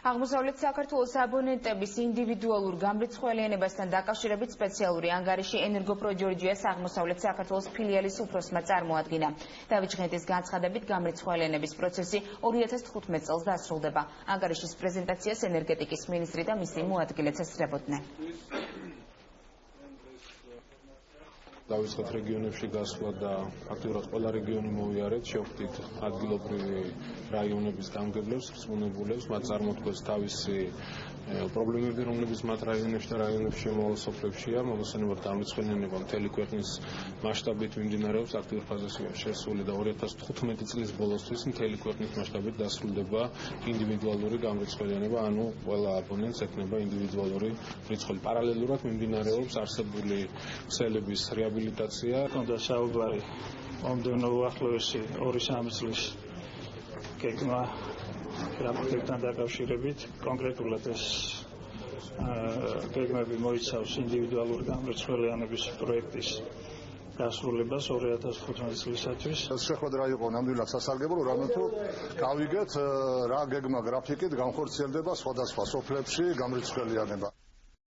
აღმოსავლეთ საქართველოს აბონენტების ინდივიდუალურ გამრიცხველიანებასთან დაკავშირებით სპეციალური ანგარიში ენერგოპროჯორჯიას აღმოსავლეთ საქართველოს ფილიალის უფროსმა წარმოადგინა. დავით ჟღენტის განცხადებით გამრიცხველიანების პროცესი 2015 წელს დასრულდება. ანგარიშის პრეზენტაციას ენერგეტიკის მინისტრი და მისი მოადგილეც ესწრებოდნენ. დავიწყეთ რეგიონებში გასვლა და აქტიურად ყველა რეგიონი მოვიარეთ, შევხვდით ადგილობრივი რაიონების გამგებლებს, რწმუნებულებს, მათ წარმოთქვეს თავისი პრობლემები, რომლებიც მათ რაიონებში და რაიონებში შემოვალ სოფლებშია, მოგესალმებით გამრიცხველიანება მთელი ქვეყნის მასშტაბით მიმდინარეობს, აქტიურ ფაზაშია შესული და 2015 წლის ბოლოსთვის მთელი ქვეყნის მასშტაბით დასრულდება ინდივიდუალური გამრიცხველიანება, ანუ ყველა აბონენტს ექნება ინდივიდუალური რიცხვი. პარალელურად მიმდინარეობს არსებული ქსელების რეაბილიტაცია. Კონდა საუბარი მომდევნო უახლოესი 2-3 წლის გეგმა რაპორტებთან დაკავშირებით. კონკრეტულად ეს გეგმები მოიცავს ინდივიდუალური გამრიცხველიანების პროექტის დასრულებას 2015 წლისათვის. შეხვედრა რა იყო ნამდვილად სასარგებლო, რამე თუ გავიგეთ რა გეგმა გრაფიკით განხორციელდება სხვადასხვა სოფლებში გამრიცხველიანება.